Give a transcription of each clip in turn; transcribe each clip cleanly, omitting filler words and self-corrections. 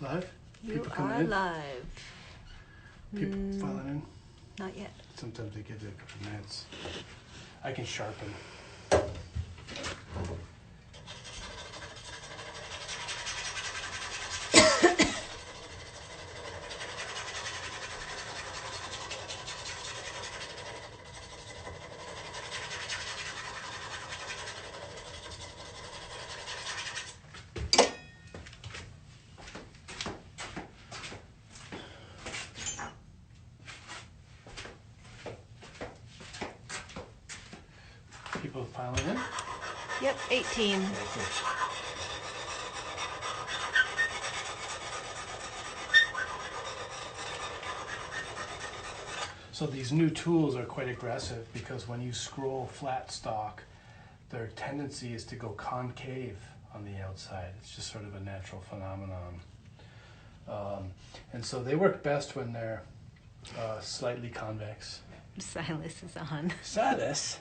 Live? You People coming are in? live. People filing in? Not yet. Sometimes they give it a couple minutes. I can sharpen. People filing in? Yep, 18. So these new tools are quite aggressive because when you scroll flat stock, their tendency is to go concave on the outside. It's just sort of a natural phenomenon. And so they work best when they're slightly convex. Silas is on. Silas?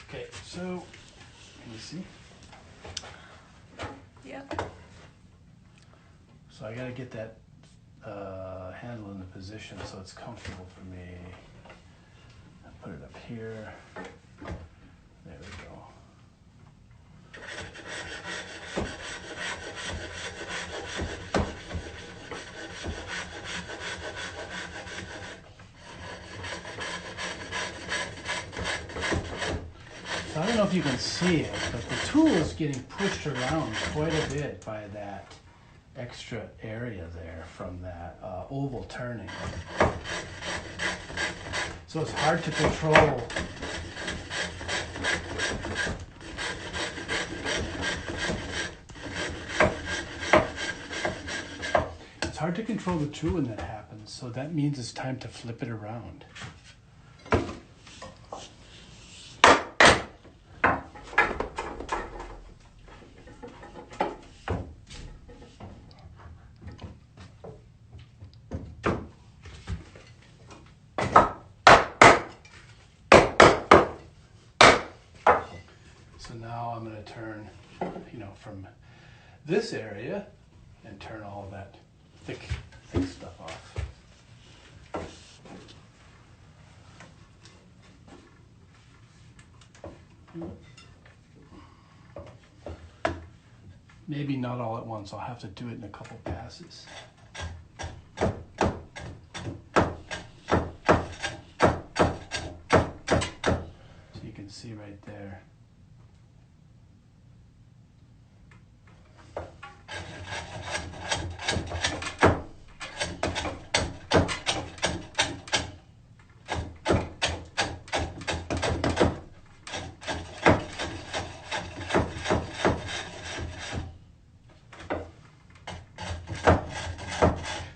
Okay, so, can you see? Yep. So I gotta get that handle in the position so it's comfortable for me. I'll put it up here. There we go. So I don't know if you can see it, but the tool is getting pushed around quite a bit by that extra area there from that oval turning. So it's hard to control. It's hard to control the tool when that happens, so that means it's time to flip it around. So now I'm going to turn, from this area and turn all that thick stuff off. Maybe not all at once. I'll have to do it in a couple passes. So you can see right there.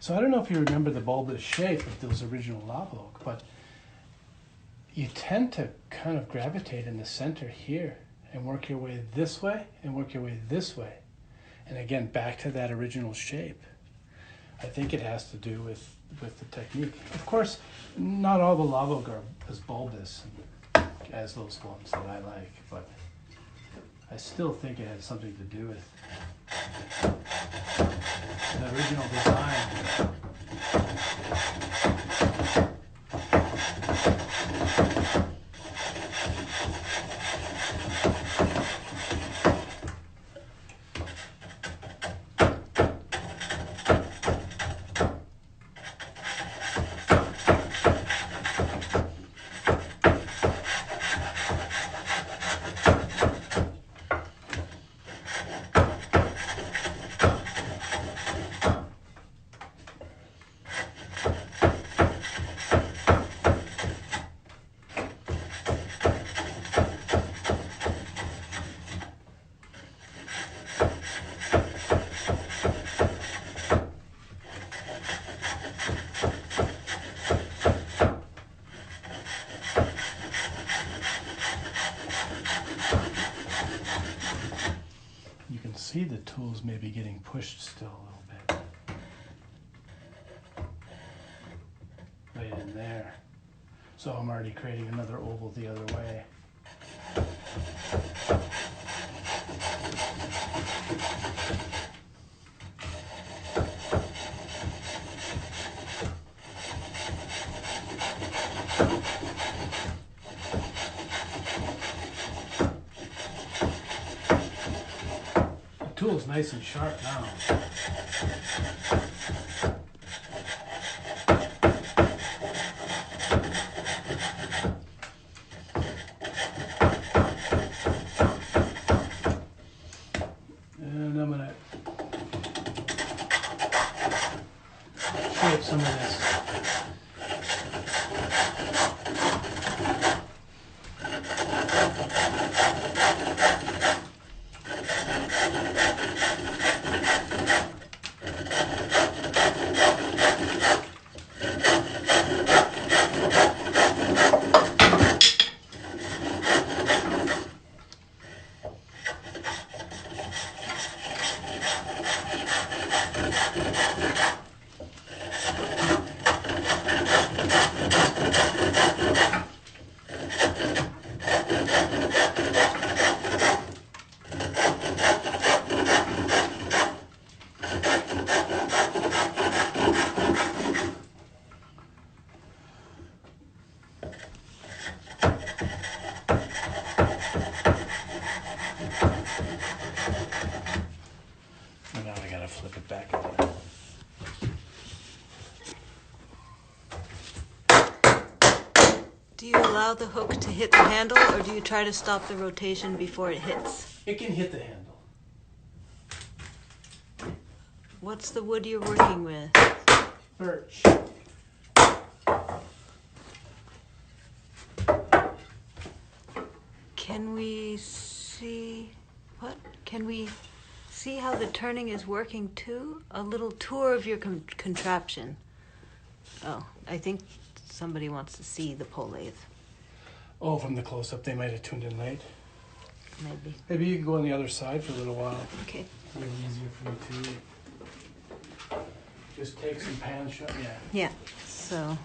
So I don't know if you remember the bulbous shape of those original Lámhóg, but you tend to kind of gravitate in the center here and work your way this way and work your way this way. And again, back to that original shape. I think it has to do with the technique. Of course, not all the Lámhóg are as bulbous as those ones that I like, but I still think it has something to do with the original design. see the tools maybe getting pushed still a little bit. Right in there. So I'm already creating another oval the other way. The tool's nice and sharp now. And I'm gonna shape some of this. And now I gotta flip it back again. Do you allow the hook to hit the handle, or do you try to stop the rotation before it hits? It can hit the handle. What's the wood you're working with? Birch. Can we see what? Can we see how the turning is working too? A little tour of your contraption. Oh, I think somebody wants to see the pole lathe. Oh, from the close-up, they might have tuned in late. Maybe. Maybe you can go on the other side for a little while. Okay. A little easier for me too. Just take some pan shot. Yeah. Yeah. So.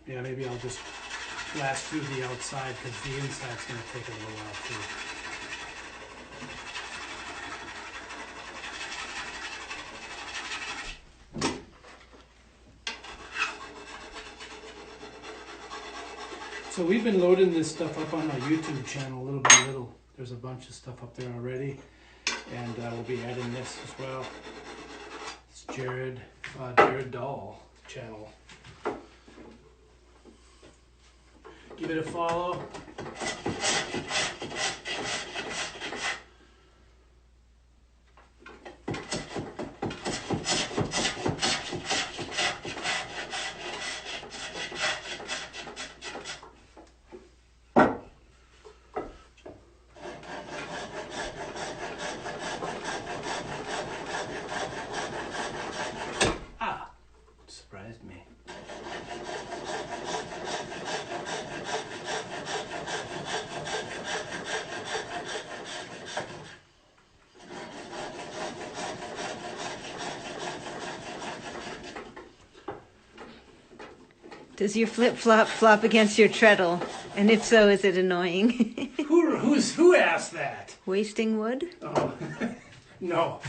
Yeah, maybe I'll just blast through the outside because the inside's going to take a little while too. So we've been loading this stuff up on our YouTube channel little by little. There's a bunch of stuff up there already, and we'll be adding this as well. It's Jarrod Dahl channel. Give it a follow. Surprised me. Does your flip-flop flop against your treadle? And if so, is it annoying? Who asked that? Wasting wood? Oh, no.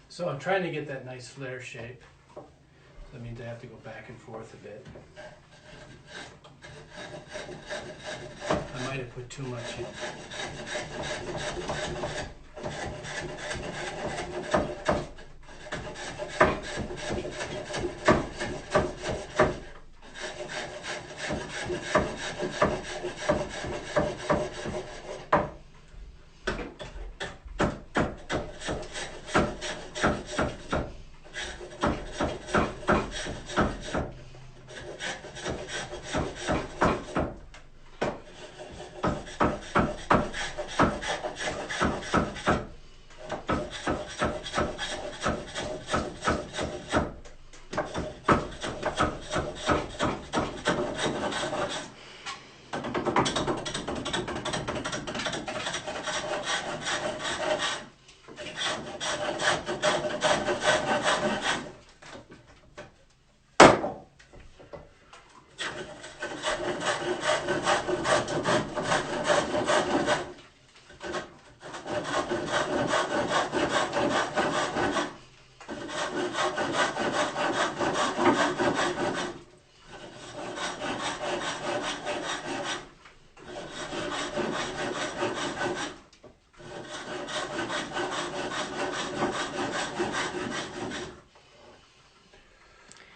So I'm trying to get that nice flare shape. So that means I have to go back and forth a bit. I might have put too much in.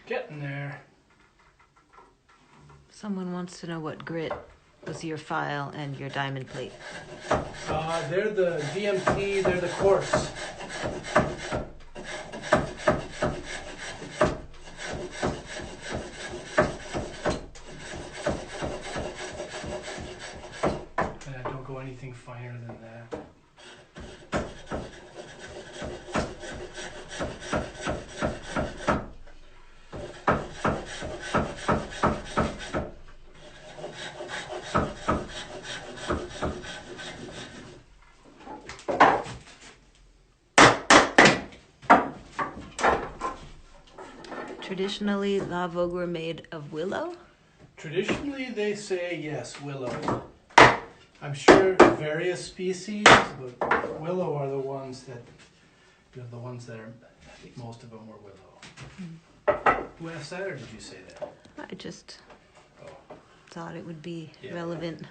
Getting there. Someone wants to know what grit was your file and your diamond plate. They're the DMT, they're the coarse. And I don't go anything finer than that. Traditionally, Lámhóg were made of willow? Traditionally, they say yes, willow. I'm sure various species, but willow are the ones that, the ones that are, I think most of them were willow. Who asked that, or did you say that? I just Oh. thought it would be Yeah. relevant.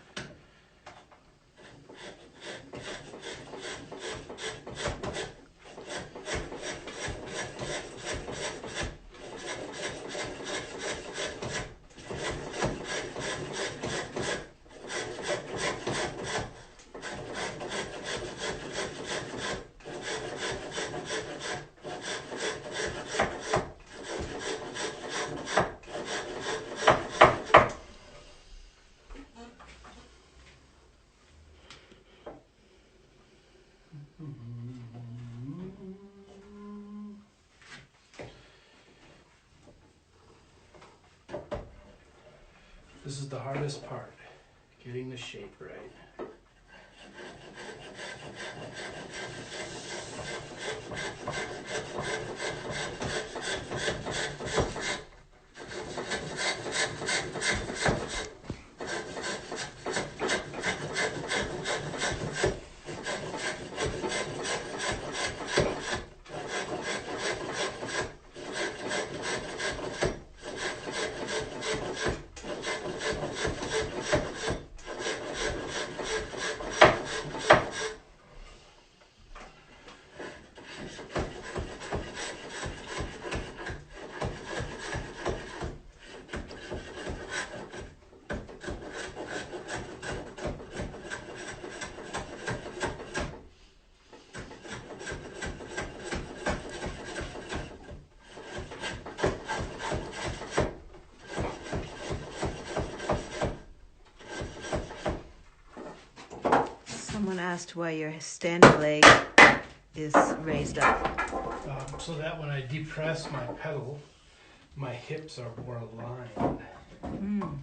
This is the hardest part, getting the shape right. Someone asked why your standing leg is raised up. So that when I depress my pedal, my hips are more aligned. Mm.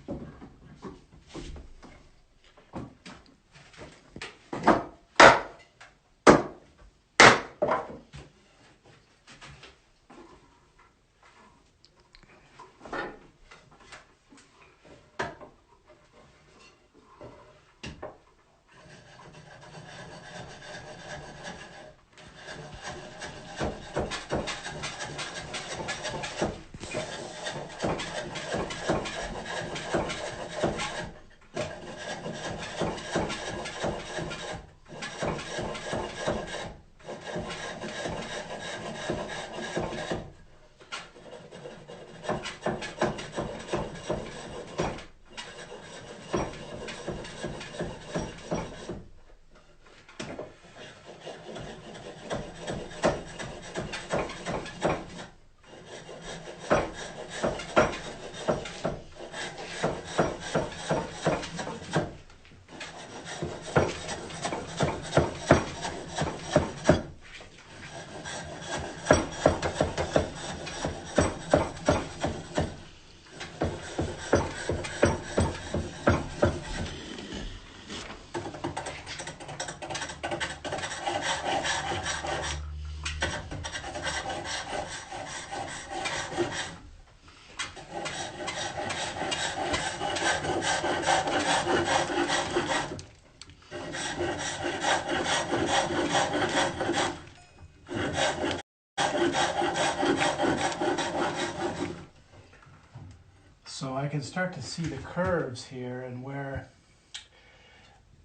So I can start to see the curves here and where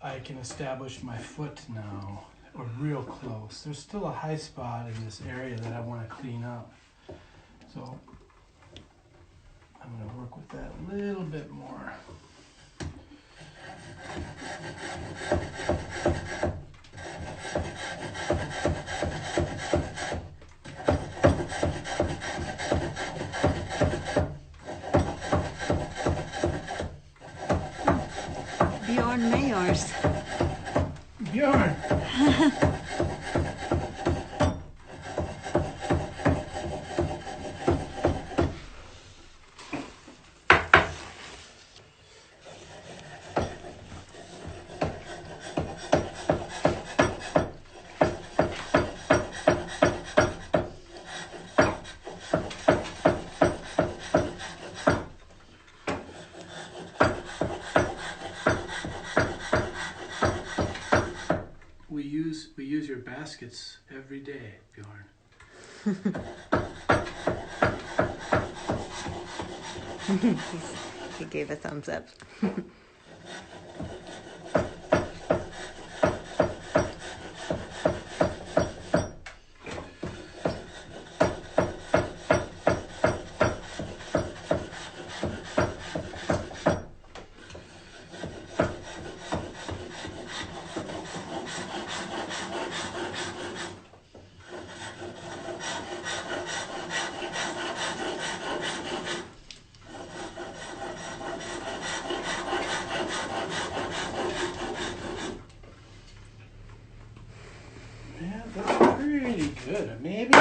I can establish my foot now, or real close. There's still a high spot in this area that I want to clean up. So I'm going to work with that a little bit more. Bjorn Mayors. Bjorn! We use your baskets every day, Bjorn. He gave a thumbs up. Yeah, that's pretty good. Maybe.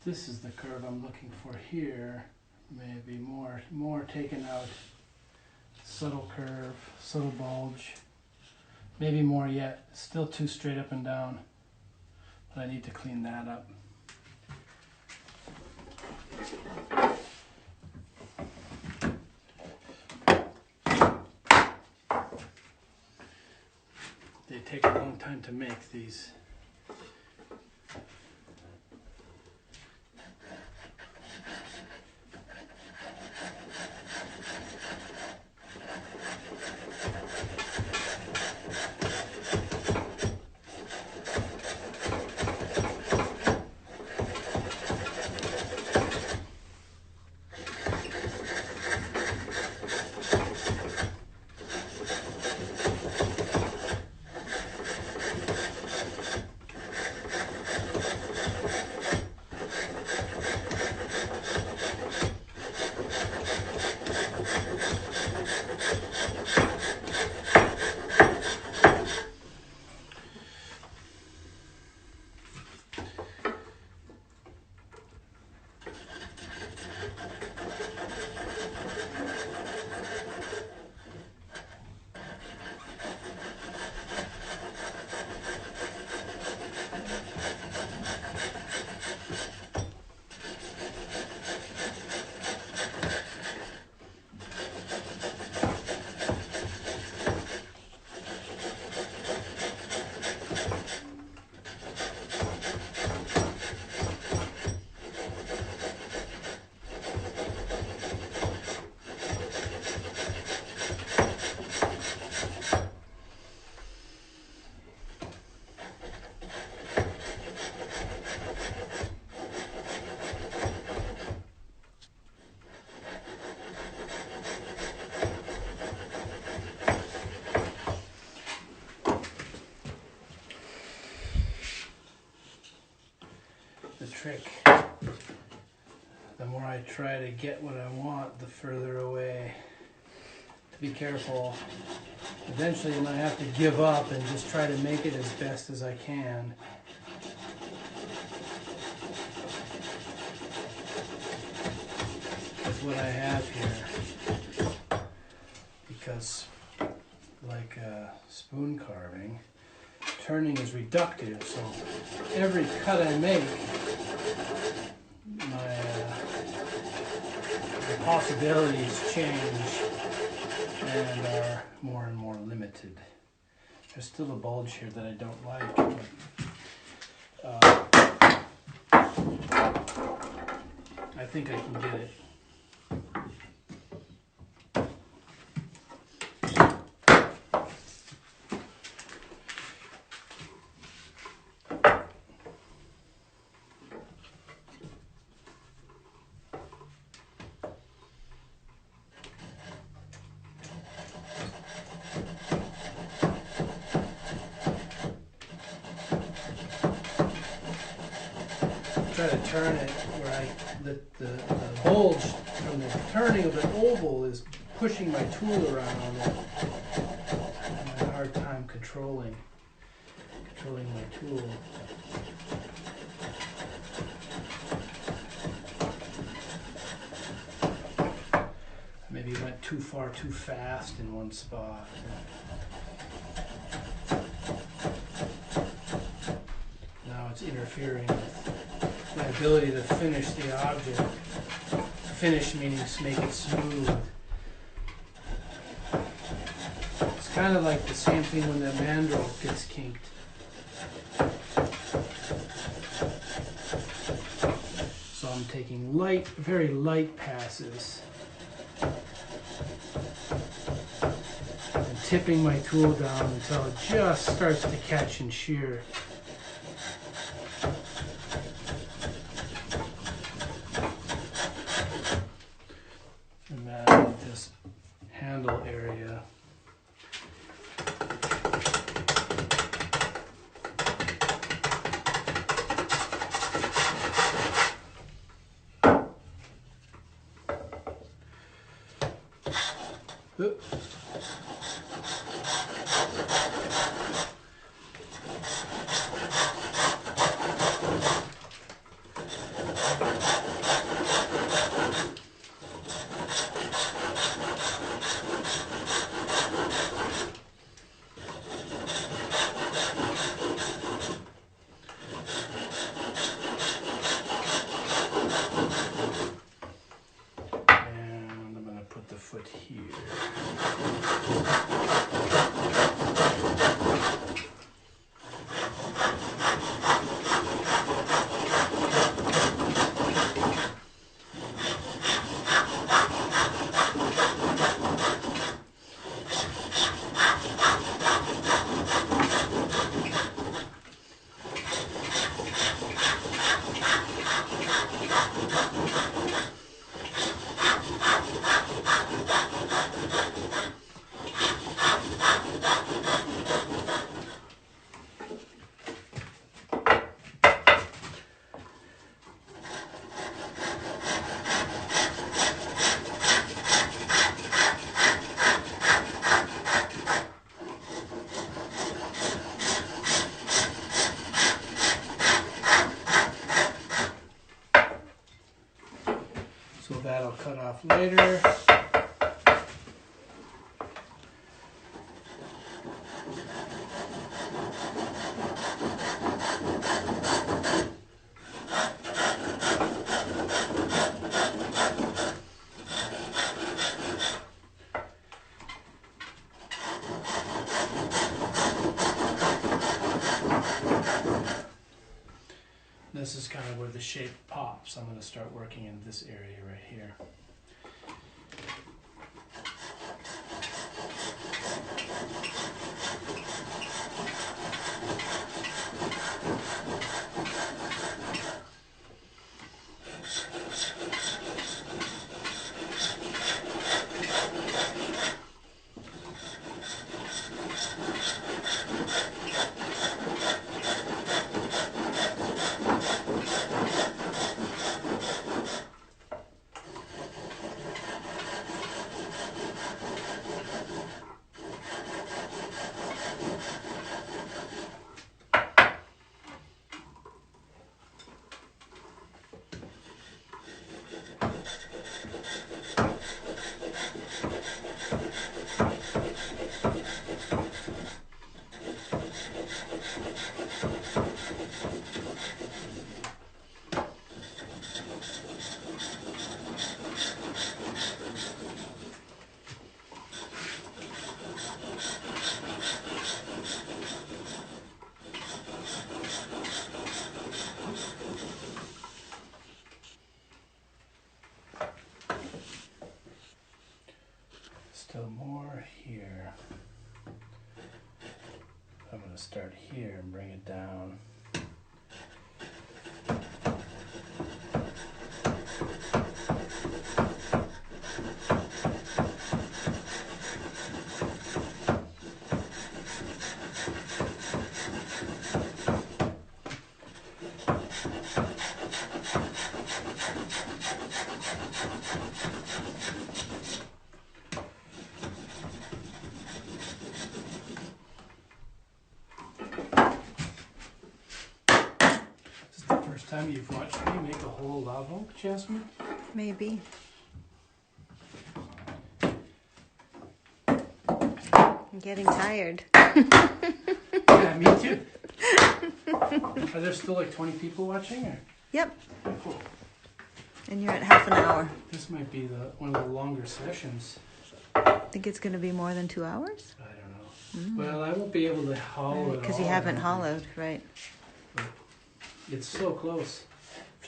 this is the curve I'm looking for here. Maybe more taken out. Subtle curve, subtle bulge. Maybe more yet. Still too straight up and down. But I need to clean that up. They take a long time to make these. Trick. The more I try to get what I want, the further away. To be careful. Eventually I might have to give up and just try to make it as best as I can. That's what I have here. Because like spoon carving, turning is reductive, so every cut I make, the possibilities change and are more and more limited. There's still a bulge here that I don't like, but I think I can get it. Try to turn it where the bulge from the turning of the oval is pushing my tool around on it. I'm having a hard time controlling my tool. Maybe went too far too fast in one spot. Now it's interfering with my ability to finish the object. Finish meaning make it smooth. It's kind of like the same thing when the mandrel gets kinked. So I'm taking light, very light passes and tipping my tool down until it just starts to catch and shear. This handle area. Oops. put the foot here. So that'll cut off later. This is kind of where the shape pops. I'm going to start working in this area right here. Still more here. I'm going to start here and bring it down. Time you've watched me make a whole Lámhóg, Jasmine? Maybe. I'm getting tired. Yeah, me too. Are there still like 20 people watching? Or? Yep. Cool. And you're at half an hour. This might be one of the longer sessions. Think it's going to be more than 2 hours? I don't know. Well, I won't be able to hollow it Because all, you haven't hollowed, right? But it's so close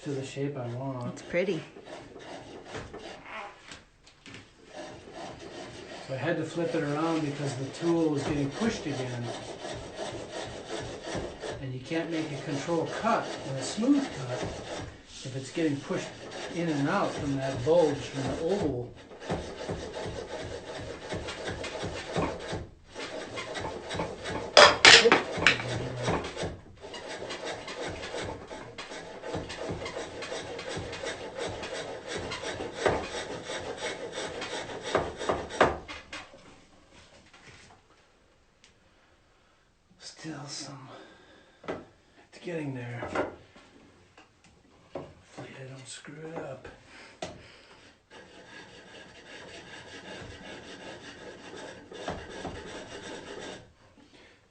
to the shape I want. It's pretty. So I had to flip it around because the tool was getting pushed again. And you can't make a control cut in a smooth cut if it's getting pushed in and out from that bulge from the oval. Still some, it's getting there. Hopefully I don't screw it up.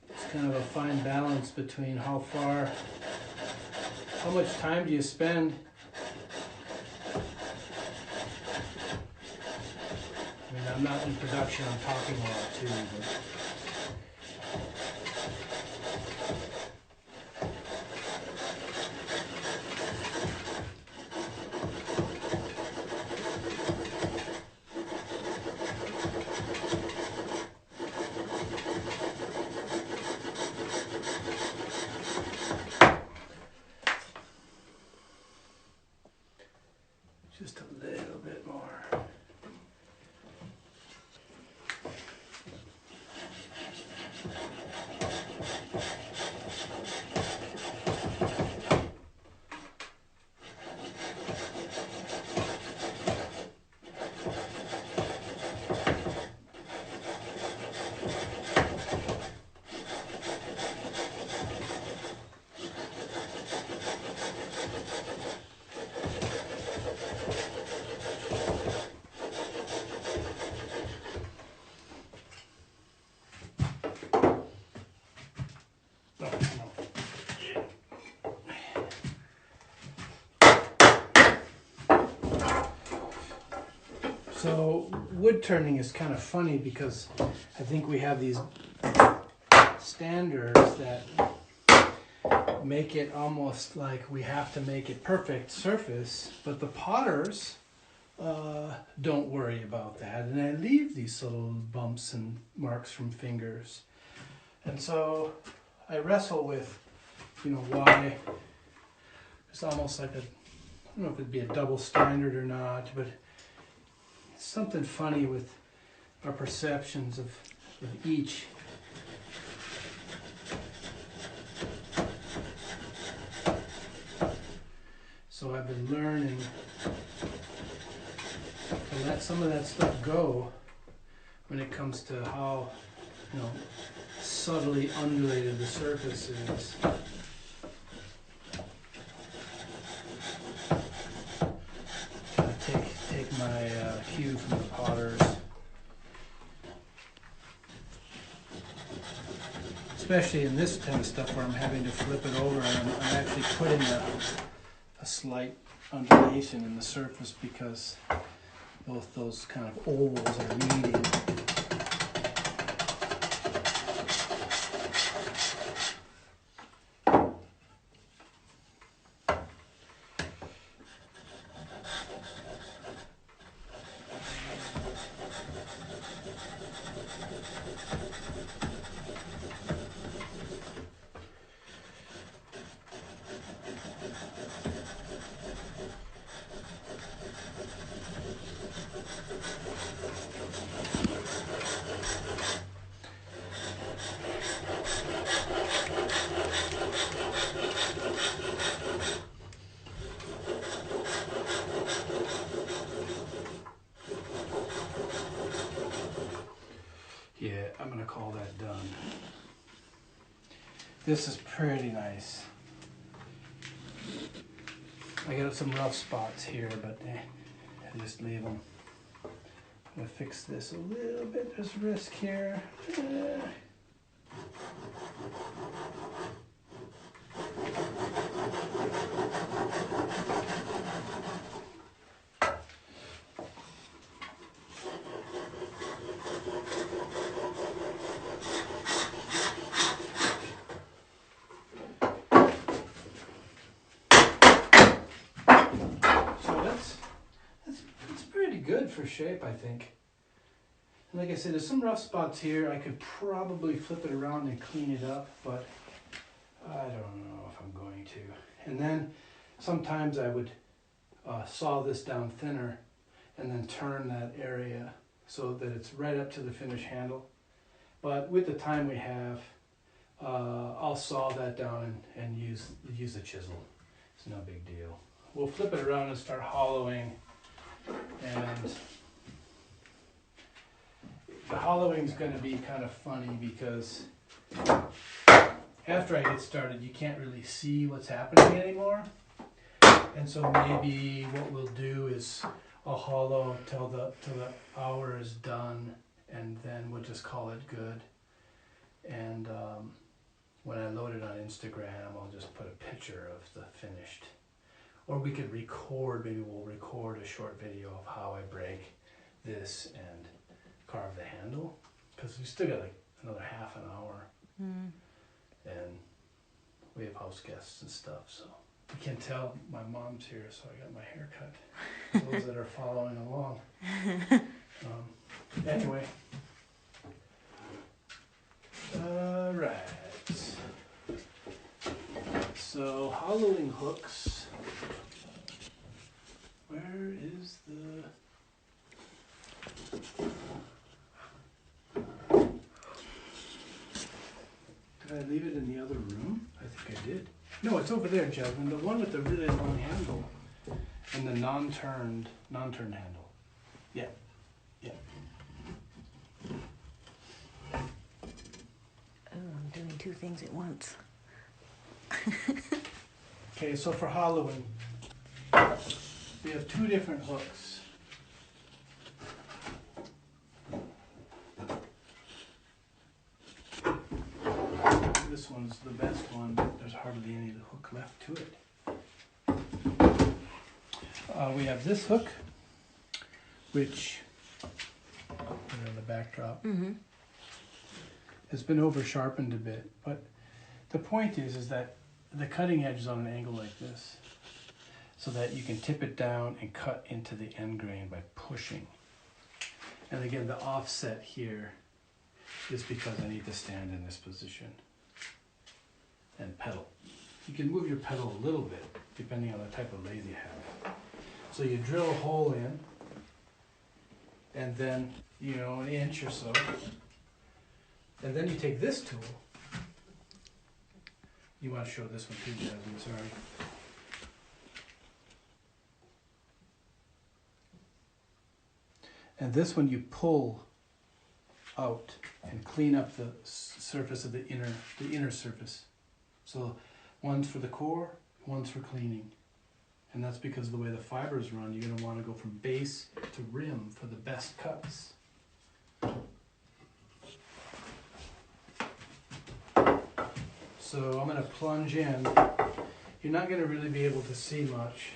It's kind of a fine balance between how much time do you spend mean, I'm not in production, I'm talking a lot too, but just a little bit more. So wood turning is kind of funny because I think we have these standards that make it almost like we have to make it perfect surface, but the potters don't worry about that, and I leave these little bumps and marks from fingers. And so I wrestle with, why it's almost like I don't know if it'd be a double standard or not, but it's something funny with our perceptions of each. So I've been learning to let some of that stuff go when it comes to how, subtly undulated the surface is. Take my cue from the potters. Especially in this kind of stuff where I'm having to flip it over and I'm actually putting a slight undulation in the surface because both those kind of ovals are meeting. Yeah, I'm gonna call that done. This is pretty nice. I got some rough spots here, but I just leave them. I'm gonna fix this a little bit. There's risk here. Good for shape, I think. And like I said, there's some rough spots here. I could probably flip it around and clean it up, but I don't know if I'm going to. And then sometimes I would saw this down thinner and then turn that area so that it's right up to the finish handle. But with the time we have, I'll saw that down and use a chisel. It's no big deal. We'll flip it around and start hollowing. And the hollowing is going to be kind of funny because after I get started, you can't really see what's happening anymore. And so maybe what we'll do is I'll hollow till the hour is done, and then we'll just call it good. And when I load it on Instagram, I'll just put a picture of the finished. Or we could record, maybe we'll record a short video of how I break this and carve the handle, because we still got like another half an hour, and we have house guests and stuff, so you can tell my mom's here, so I got my hair cut. Those that are following along. Anyway, all right. So hollowing hooks. Where is the? Did I leave it in the other room? I think I did. No, it's over there, Jasmine. The one with the really long handle and the non-turned handle. Yeah, yeah. Oh, I'm doing two things at once. Okay, so for hollowing, we have two different hooks. This one's the best one. There's hardly any hook left to it. We have this hook, which, in the backdrop, has been over sharpened a bit. But the point is that the cutting edge is on an angle like this, so that you can tip it down and cut into the end grain by pushing. And again, the offset here is because I need to stand in this position and pedal. You can move your pedal a little bit depending on the type of lathe you have. So you drill a hole in, and then, you know, an inch or so, and then you take this tool. You want to show this one too, Jasmine, sorry. And this one you pull out and clean up the surface of the inner surface. So one's for the core, one's for cleaning. And that's because of the way the fibers run, you're going to want to go from base to rim for the best cuts. So I'm going to plunge in. You're not going to really be able to see much.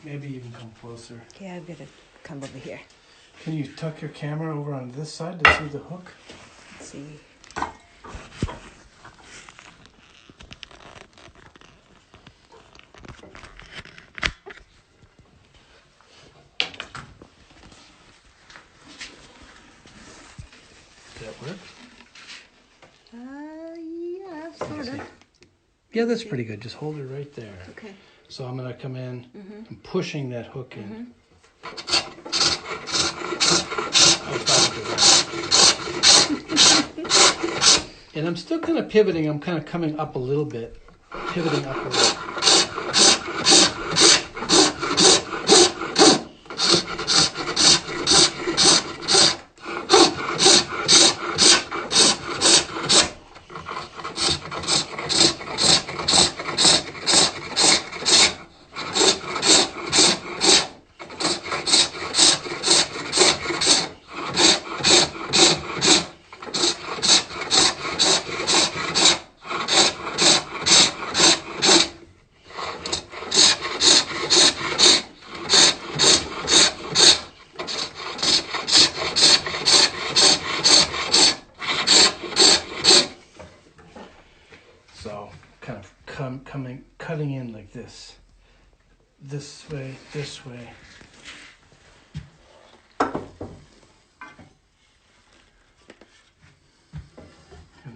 Maybe even come closer. Yeah, I better come over here. Can you tuck your camera over on this side to see the hook? Let's see. Does that work? Yeah, sort of. Yeah, that's pretty good. Just hold it right there. Okay. So I'm going to come in and pushing that hook in. And I'm still kind of pivoting. I'm kind of coming up a little bit, pivoting up a little. So kind of cutting in like this way, this way. And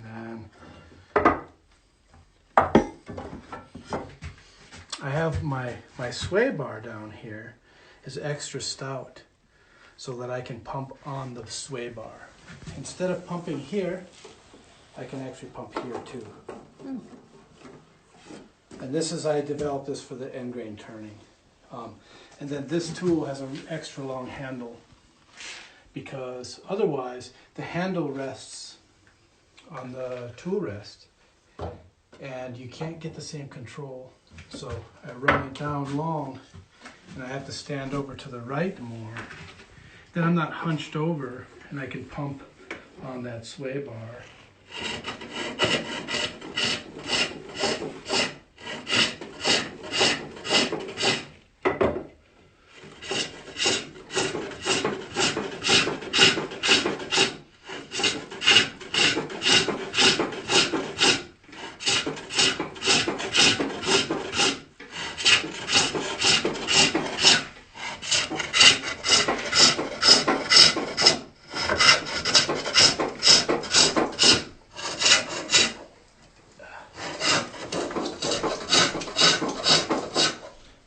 then I have my sway bar down here is extra stout so that I can pump on the sway bar. Instead of pumping here, I can actually pump here too. And this is, I developed this for the end grain turning. And then this tool has an extra long handle because otherwise the handle rests on the tool rest and you can't get the same control. So I run it down long and I have to stand over to the right more, then I'm not hunched over and I can pump on that sway bar.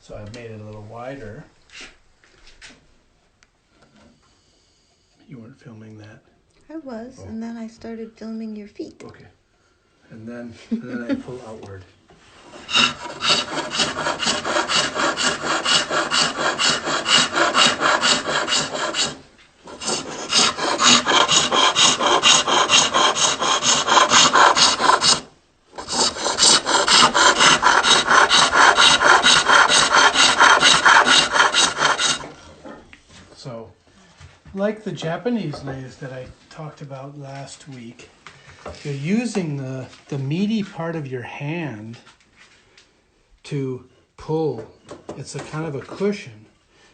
So I've made it a little wider. You weren't filming that. I was, and then I started filming your feet. Okay. And then I pull outward. So, like the Japanese lathes that I talked about last week, you're using the meaty part of your hand to pull. It's a kind of a cushion.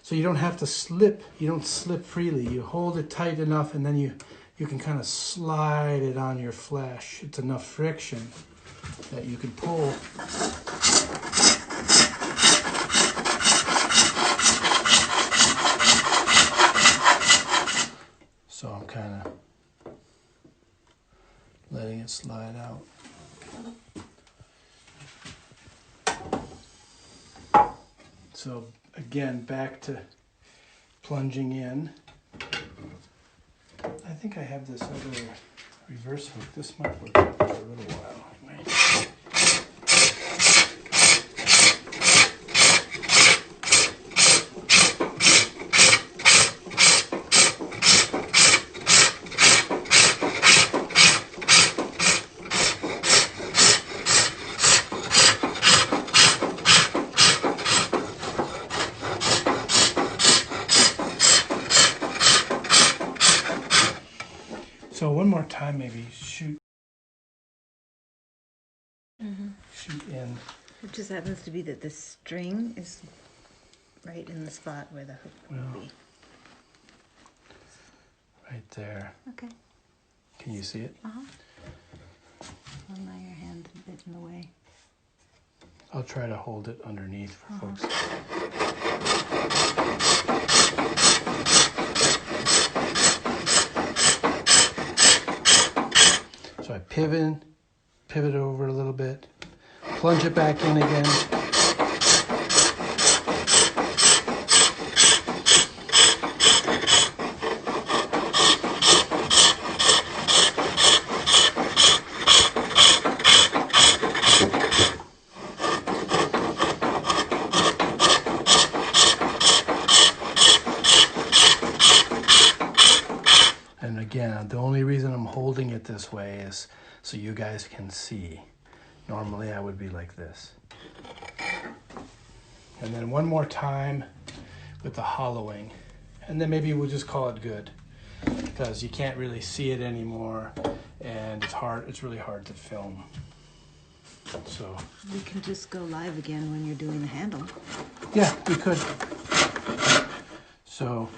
So you don't have to slip. You don't slip freely. You hold it tight enough and then you can kind of slide it on your flesh. It's enough friction that you can pull. So I'm kind of letting it slide out. So again, back to plunging in. I think I have this other reverse hook. This might work for a little while anyway. So one more time, maybe shoot in. It just happens to be that the string is right in the spot where the hook would be. Right there. Okay. Can you see it? Uh-huh. Well, now your hand's a bit in the way. I'll try to hold it underneath for folks. So I pivot over a little bit, plunge it back in again. And again, the only reason I'm holding it this way is so you guys can see. Normally I would be like this. And then one more time with the hollowing. And then maybe we'll just call it good, because you can't really see it anymore and it's really hard to film. So We can just go live again when you're doing the handle. yeah, we could. So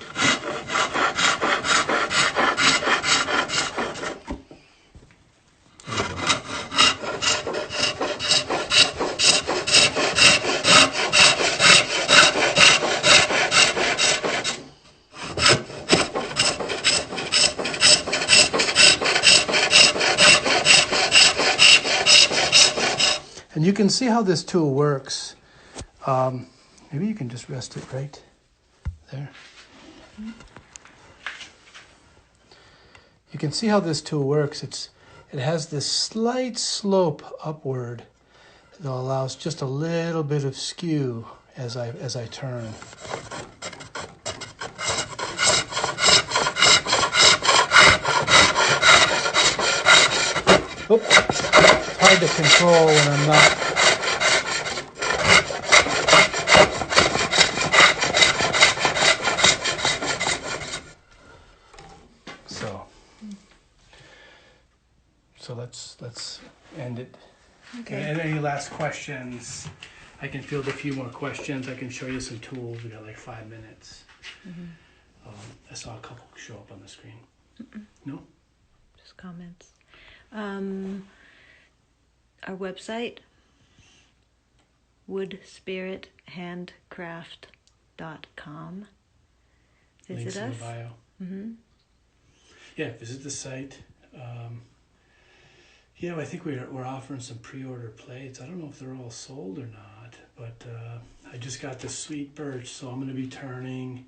and you can see how this tool works. Maybe you can just rest it right there. You can see how this tool works. It has this slight slope upward that allows just a little bit of skew as I turn. Oops. It's hard to control when I'm not. So let's end it. Okay. And any last questions? I can field a few more questions. I can show you some tools. We got like 5 minutes. I saw a couple show up on the screen. No? Just comments. Our website, woodspirithandcraft.com. Visit Links us. in the bio. Yeah, visit the site. Yeah, I think we're offering some pre-order plates. I don't know if they're all sold or not, but I just got this sweet birch, so I'm going to be turning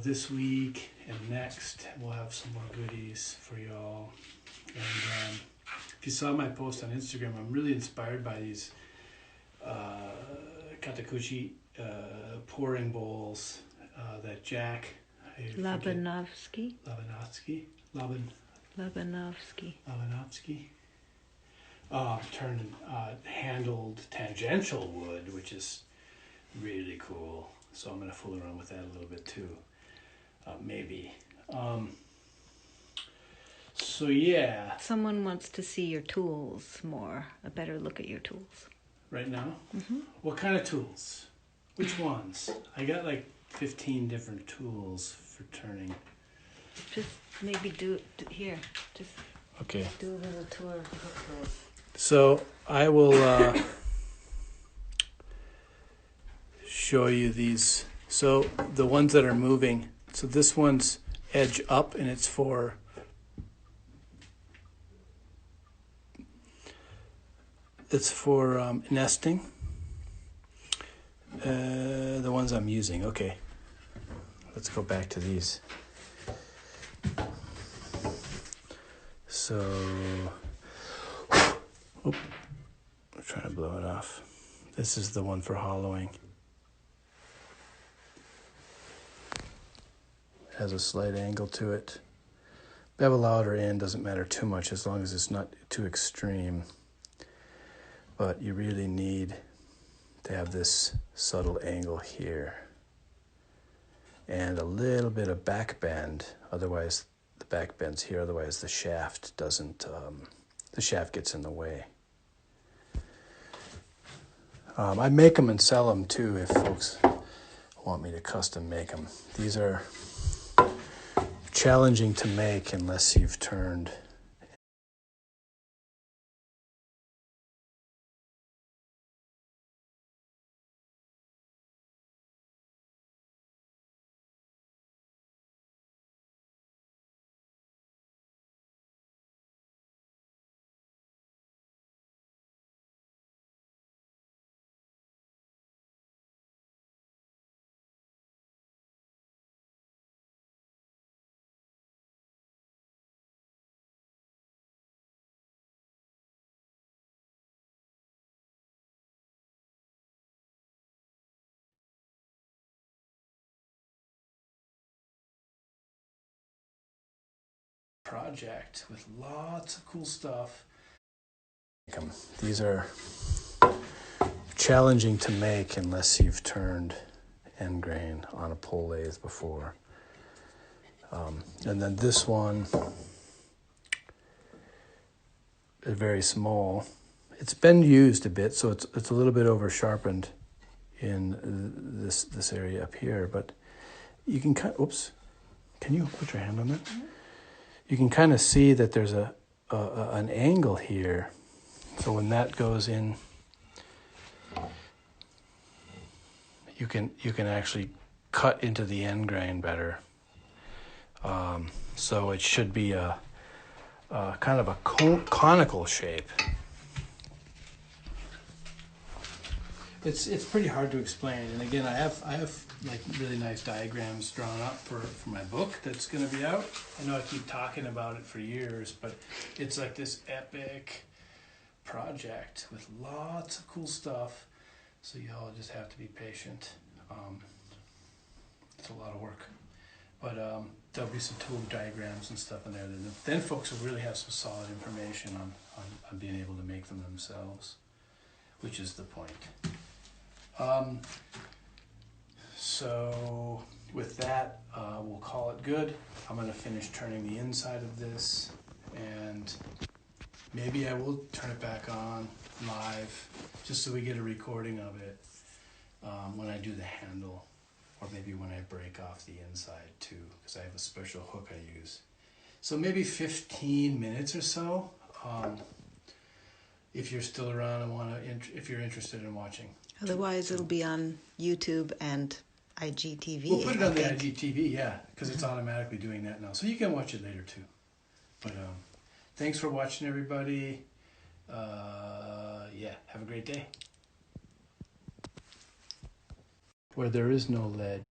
this week and next. We'll have some more goodies for y'all. And if you saw my post on Instagram, I'm really inspired by these Katakuchi pouring bowls that Jack Labanovsky. Turned handled tangential wood, which is really cool. So I'm going to fool around with that a little bit too, maybe. So yeah. Someone wants to see your tools more, a better look at your tools. Right now? What kind of tools? Which ones? I got like 15 different tools for turning. Just maybe do here. Just okay. Do a little tour of the tools. So I will show you these. So the ones that are moving. So this one's edge up, and it's for nesting. The ones I'm using. Okay. Let's go back to these. So, I'm trying to blow it off. This is the one for hollowing. It has a slight angle to it. Bevel out or in doesn't matter too much as long as it's not too extreme. But you really need to have this subtle angle here. And a little bit of back bend, otherwise the back bend's here, otherwise the shaft doesn't, the shaft gets in the way. I make them and sell them too if folks want me to custom make them. These are challenging to make unless you've turned. Project with lots of cool stuff. These are challenging to make unless you've turned end grain on a pole lathe before. And then this one is very small. It's been used a bit, so it's a little bit over sharpened in this area up here. But you can can you put your hand on that? Mm-hmm. You can kind of see that there's an angle here. So when that goes in, you can actually cut into the end grain better. So it should be a kind of a conical shape. It's pretty hard to explain, and again, I have like really nice diagrams drawn up for my book that's going to be out. I know I keep talking about it for years, but it's like this epic project with lots of cool stuff. So y'all just have to be patient. It's a lot of work, but there'll be some tool diagrams and stuff in there. Then folks will really have some solid information on being able to make them themselves, which is the point. So with that, we'll call it good. I'm going to finish turning the inside of this, and maybe I will turn it back on live just so we get a recording of it when I do the handle, or maybe when I break off the inside too, because I have a special hook I use. So maybe 15 minutes or so, if you're still around and if you're interested in watching. Otherwise, it'll be on YouTube and IGTV. We'll put it on the IGTV, yeah, because it's automatically doing that now. So you can watch it later too. But thanks for watching, everybody. Yeah, have a great day. Where there is no lead.